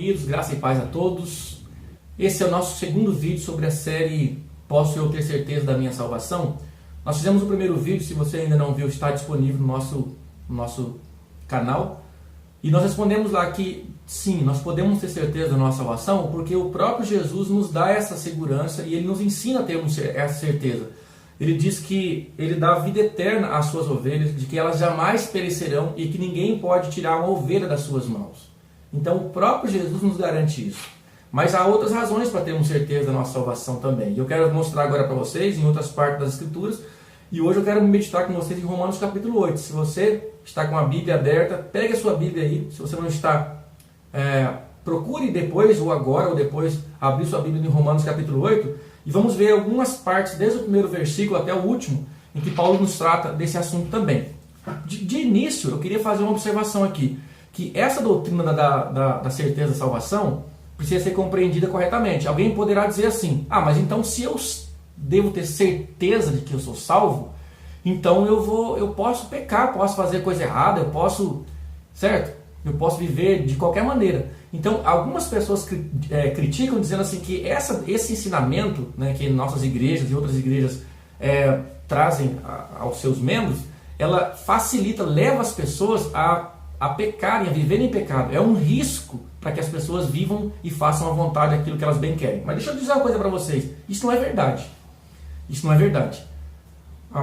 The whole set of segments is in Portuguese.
queridos, graça e paz a todos. Esse é o nosso segundo vídeo sobre a série Posso Eu Ter Certeza da Minha Salvação? Nós fizemos o primeiro vídeo, se você ainda não viu, está disponível no nosso canal. E nós respondemos lá que sim, nós podemos ter certeza da nossa salvação porque o próprio Jesus nos dá essa segurança e Ele nos ensina a termos essa certeza. Ele diz que Ele dá vida eterna às suas ovelhas, de que elas jamais perecerão e que ninguém pode tirar uma ovelha das suas mãos. Então o próprio Jesus nos garante isso. Mas há outras razões para termos certeza da nossa salvação também. E eu quero mostrar agora para vocês em outras partes das Escrituras. E hoje eu quero meditar com vocês em Romanos capítulo 8. Se você está com a Bíblia aberta, pegue a sua Bíblia aí. Se você não está, procure depois ou agora ou depois abrir sua Bíblia em Romanos capítulo 8. E vamos ver algumas partes, desde o primeiro versículo até o último, em que Paulo nos trata desse assunto também. De início, eu queria fazer uma observação aqui, que essa doutrina da certeza da salvação precisa ser compreendida corretamente. Alguém poderá dizer assim, mas então se eu devo ter certeza de que eu sou salvo, então eu posso pecar, posso fazer coisa errada, eu posso, certo? Eu posso viver de qualquer maneira. Então, algumas pessoas criticam dizendo assim que esse ensinamento, né, que nossas igrejas e outras igrejas trazem aos seus membros, ela facilita, leva as pessoas a pecarem, a viverem em pecado. É um risco para que as pessoas vivam e façam à vontade aquilo que elas bem querem. Mas deixa eu dizer uma coisa para vocês, isso não é verdade. Isso não é verdade.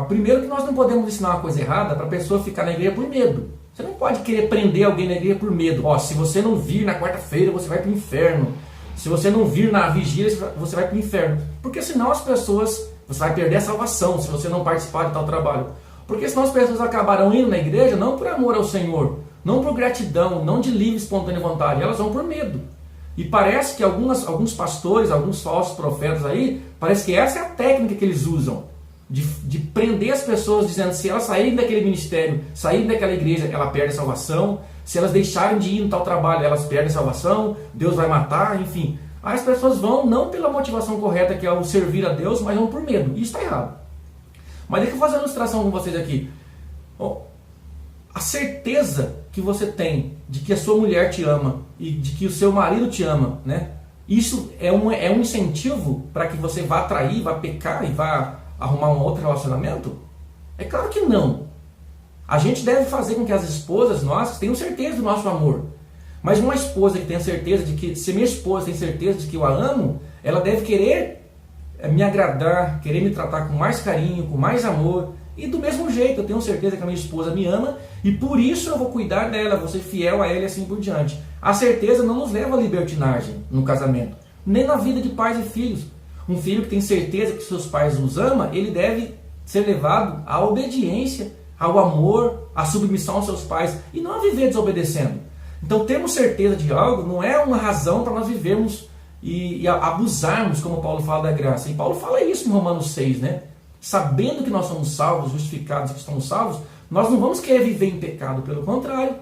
Primeiro que nós não podemos ensinar uma coisa errada para a pessoa ficar na igreja por medo. Você não pode querer prender alguém na igreja por medo. Se você não vir na quarta-feira, você vai para o inferno. Se você não vir na vigília, você vai para o inferno. Porque senão as pessoas, você vai perder a salvação se você não participar de tal trabalho. Porque senão as pessoas acabarão indo na igreja não por amor ao Senhor, não por gratidão, não de livre e espontânea vontade. Elas vão por medo. E parece que alguns pastores, alguns falsos profetas aí, parece que essa é a técnica que eles usam. De prender as pessoas dizendo que se elas saírem daquele ministério, saírem daquela igreja, ela perde a salvação. Se elas deixarem de ir no tal trabalho, elas perdem a salvação. Deus vai matar, enfim. Aí as pessoas vão não pela motivação correta, que é o servir a Deus, mas vão por medo. Isso está errado. Mas deixa eu fazer uma ilustração com vocês aqui. A certeza que você tem de que a sua mulher te ama e de que o seu marido te ama, né? Isso é um incentivo para que você vá trair, vá pecar e vá arrumar um outro relacionamento? É claro que não. A gente deve fazer com que as esposas nossas tenham certeza do nosso amor. Mas uma esposa que tenha certeza de que, se minha esposa tem certeza de que eu a amo, ela deve querer me agradar, querer me tratar com mais carinho, com mais amor. E do mesmo jeito, eu tenho certeza que a minha esposa me ama e por isso eu vou cuidar dela, vou ser fiel a ela e assim por diante. A certeza não nos leva à libertinagem no casamento, nem na vida de pais e filhos. Um filho que tem certeza que seus pais os amam, ele deve ser levado à obediência, ao amor, à submissão aos seus pais e não a viver desobedecendo. Então, termos certeza de algo não é uma razão para nós vivermos e abusarmos, como Paulo fala da graça. E Paulo fala isso em Romanos 6, né? Sabendo que nós somos salvos, justificados e que estamos salvos, nós não vamos querer viver em pecado, pelo contrário.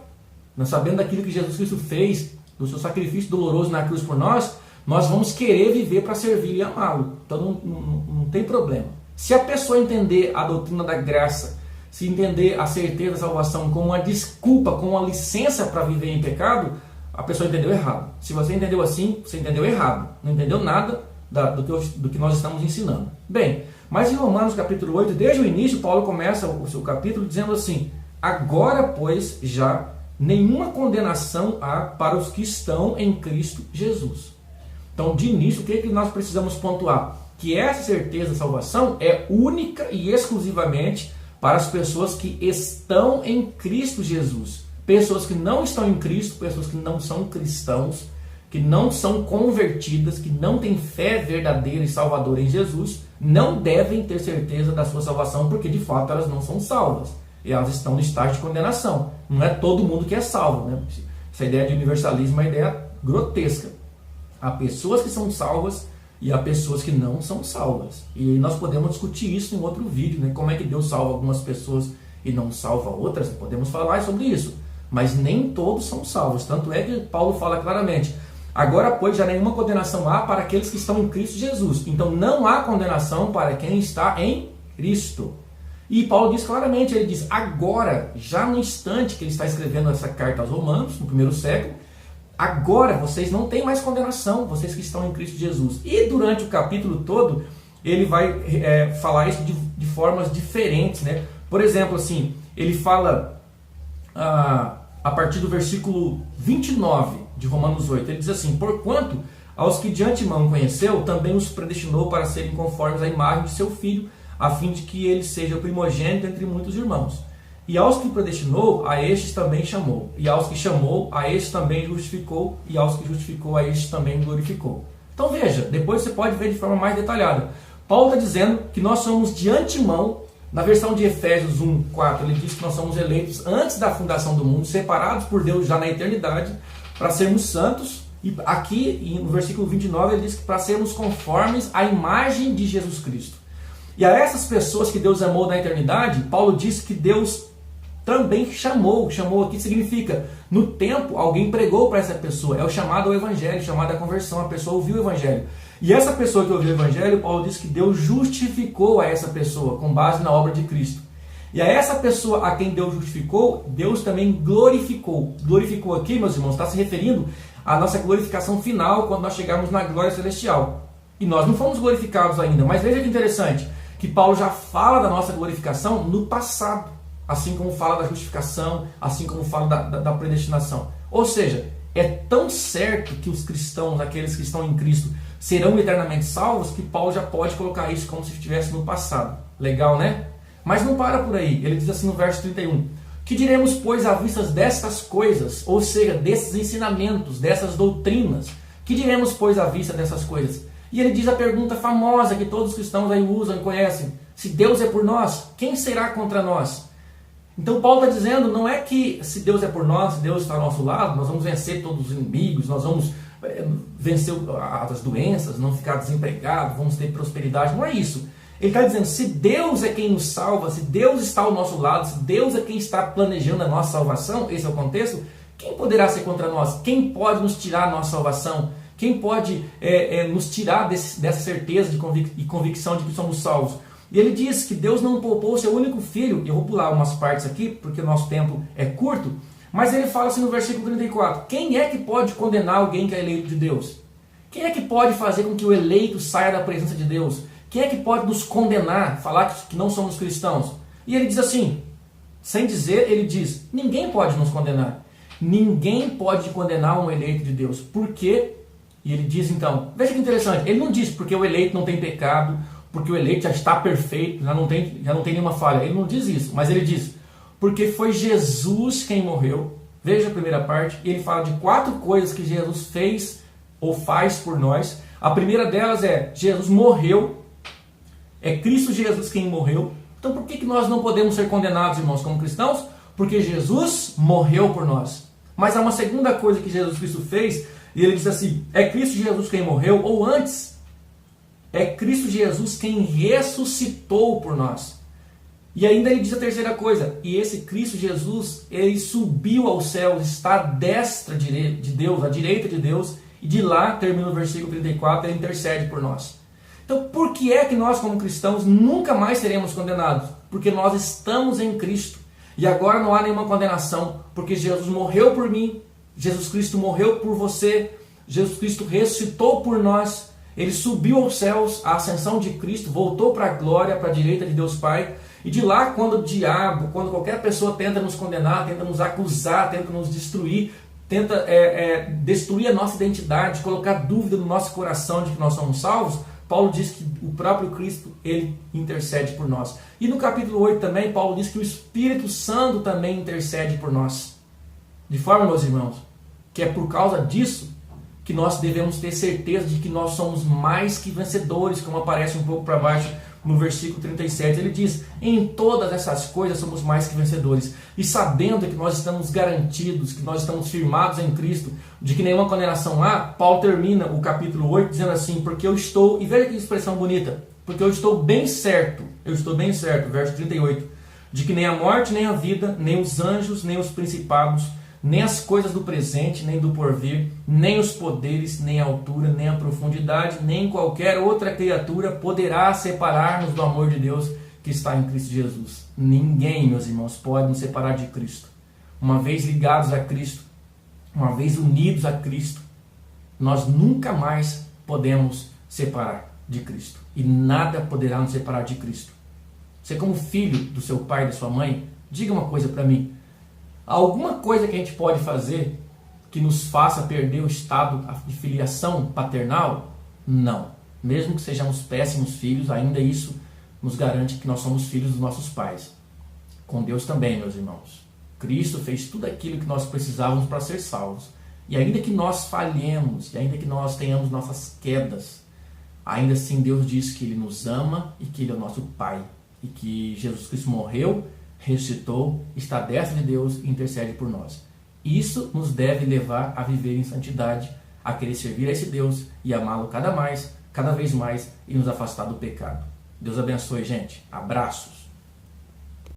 Nós sabendo daquilo que Jesus Cristo fez, do seu sacrifício doloroso na cruz por nós vamos querer viver para servir e amá-lo. Então não tem problema. Se a pessoa entender a doutrina da graça, se entender a certeza da salvação como uma desculpa, como uma licença para viver em pecado, a pessoa entendeu errado. Se você entendeu assim, você entendeu errado. Não entendeu nada do que nós estamos ensinando. Bem, mas em Romanos capítulo 8, desde o início, Paulo começa o seu capítulo dizendo assim: agora, pois, já nenhuma condenação há para os que estão em Cristo Jesus. Então, de início, o que nós precisamos pontuar? Que essa certeza da salvação é única e exclusivamente para as pessoas que estão em Cristo Jesus. Pessoas que não estão em Cristo, pessoas que não são cristãos, que não são convertidas, que não têm fé verdadeira e salvadora em Jesus, não devem ter certeza da sua salvação, porque de fato elas não são salvas. E elas estão no estágio de condenação. Não é todo mundo que é salvo, né? Essa ideia de universalismo é uma ideia grotesca. Há pessoas que são salvas e há pessoas que não são salvas. E nós podemos discutir isso em outro vídeo, né? Como é que Deus salva algumas pessoas e não salva outras? Podemos falar sobre isso. Mas nem todos são salvos. Tanto é que Paulo fala claramente: agora, pois, já nenhuma condenação há para aqueles que estão em Cristo Jesus. Então não há condenação para quem está em Cristo. E Paulo diz claramente, ele diz, agora, já no instante que ele está escrevendo essa carta aos Romanos, no primeiro século, agora vocês não têm mais condenação, vocês que estão em Cristo Jesus. E durante o capítulo todo, ele vai falar isso de formas diferentes, né? Por exemplo, assim, ele fala a partir do versículo 29 de Romanos 8, ele diz assim: porquanto aos que de antemão conheceu, também os predestinou para serem conformes à imagem de seu Filho, a fim de que ele seja o primogênito entre muitos irmãos. E aos que predestinou, a estes também chamou. E aos que chamou, a estes também justificou. E aos que justificou, a estes também glorificou. Então veja, depois você pode ver de forma mais detalhada. Paulo está dizendo que nós somos de antemão. Na versão de Efésios 1:4, ele diz que nós somos eleitos antes da fundação do mundo, separados por Deus já na eternidade, para sermos santos. E aqui, no versículo 29, ele diz que para sermos conformes à imagem de Jesus Cristo. E a essas pessoas que Deus amou na eternidade, Paulo diz que Deus também chamou. Chamou aqui significa, no tempo, alguém pregou para essa pessoa. É o chamado ao evangelho, chamado à conversão. A pessoa ouviu o evangelho. E essa pessoa que ouviu o evangelho, Paulo diz que Deus justificou a essa pessoa, com base na obra de Cristo. E a essa pessoa a quem Deus justificou, Deus também glorificou. Glorificou aqui, meus irmãos, está se referindo à nossa glorificação final, quando nós chegarmos na glória celestial. E nós não fomos glorificados ainda. Mas veja que interessante, que Paulo já fala da nossa glorificação no passado. Assim como fala da justificação, assim como fala da predestinação. Ou seja, é tão certo que os cristãos, aqueles que estão em Cristo, serão eternamente salvos, que Paulo já pode colocar isso como se estivesse no passado. Legal, né? Mas não para por aí. Ele diz assim no verso 31. Que diremos, pois, à vista destas coisas, ou seja, desses ensinamentos, dessas doutrinas? Que diremos, pois, à vista dessas coisas? E ele diz a pergunta famosa que todos os cristãos aí usam e conhecem. Se Deus é por nós, quem será contra nós? Então Paulo está dizendo, não é que se Deus é por nós, se Deus está ao nosso lado, nós vamos vencer todos os inimigos, nós vamos vencer as doenças, não ficar desempregado, vamos ter prosperidade. Não é isso. Ele está dizendo, se Deus é quem nos salva, se Deus está ao nosso lado, se Deus é quem está planejando a nossa salvação, esse é o contexto, quem poderá ser contra nós? Quem pode nos tirar a nossa salvação? Quem pode nos tirar dessa certeza e convicção de que somos salvos? E ele diz que Deus não poupou o seu único filho. Eu vou pular umas partes aqui, porque o nosso tempo é curto. Mas ele fala assim no versículo 34. Quem é que pode condenar alguém que é eleito de Deus? Quem é que pode fazer com que o eleito saia da presença de Deus? Quem é que pode nos condenar, falar que não somos cristãos? E ele diz assim, sem dizer, ele diz, ninguém pode nos condenar. Ninguém pode condenar um eleito de Deus. Por quê? E ele diz então, veja que interessante, ele não diz porque o eleito não tem pecado, porque o eleito já está perfeito, já não tem nenhuma falha. Ele não diz isso, mas ele diz, porque foi Jesus quem morreu. Veja a primeira parte, e ele fala de 4 coisas que Jesus fez ou faz por nós. A primeira delas é, Jesus morreu, é Cristo Jesus quem morreu. Então por que nós não podemos ser condenados, irmãos, como cristãos? Porque Jesus morreu por nós. Mas há uma segunda coisa que Jesus Cristo fez, e ele diz assim, é Cristo Jesus quem morreu, ou antes, é Cristo Jesus quem ressuscitou por nós. E ainda ele diz a terceira coisa, e esse Cristo Jesus, ele subiu aos céus, está à destra de Deus, à direita de Deus, e de lá, termina o versículo 34, ele intercede por nós. Então, por que é que nós, como cristãos, nunca mais seremos condenados? Porque nós estamos em Cristo. E agora não há nenhuma condenação, porque Jesus morreu por mim, Jesus Cristo morreu por você, Jesus Cristo ressuscitou por nós, ele subiu aos céus, a ascensão de Cristo, voltou para a glória, para a direita de Deus Pai, e de lá, quando o diabo, quando qualquer pessoa tenta nos condenar, tenta nos acusar, tenta nos destruir, tenta destruir a nossa identidade, colocar dúvida no nosso coração de que nós somos salvos, Paulo diz que o próprio Cristo, ele intercede por nós. E no capítulo 8 também, Paulo diz que o Espírito Santo também intercede por nós. De forma, meus irmãos, que é por causa disso que nós devemos ter certeza de que nós somos mais que vencedores, como aparece um pouco para baixo no versículo 37. Ele diz, em todas essas coisas somos mais que vencedores. E sabendo que nós estamos garantidos, que nós estamos firmados em Cristo, de que nenhuma condenação há, Paulo termina o capítulo 8 dizendo assim, porque eu estou, e veja que expressão bonita, porque eu estou bem certo, verso 38, de que nem a morte, nem a vida, nem os anjos, nem os principados, nem as coisas do presente, nem do porvir, nem os poderes, nem a altura, nem a profundidade, nem qualquer outra criatura poderá separar-nos do amor de Deus que está em Cristo Jesus. Ninguém, meus irmãos, pode nos separar de Cristo. Uma vez ligados a Cristo, uma vez unidos a Cristo, nós nunca mais podemos separar de Cristo. E nada poderá nos separar de Cristo. Você, como filho do seu pai e da sua mãe, diga uma coisa para mim. Alguma coisa que a gente pode fazer que nos faça perder o estado de filiação paternal? Não. Mesmo que sejamos péssimos filhos, ainda isso nos garante que nós somos filhos dos nossos pais. Com Deus também, meus irmãos. Cristo fez tudo aquilo que nós precisávamos para ser salvos. E ainda que nós falhemos, e ainda que nós tenhamos nossas quedas, ainda assim Deus diz que Ele nos ama e que Ele é o nosso Pai. E que Jesus Cristo morreu, ressuscitou, está à destra de Deus e intercede por nós. Isso nos deve levar a viver em santidade, a querer servir a esse Deus e amá-lo cada vez mais, e nos afastar do pecado. Deus abençoe, gente. Abraços.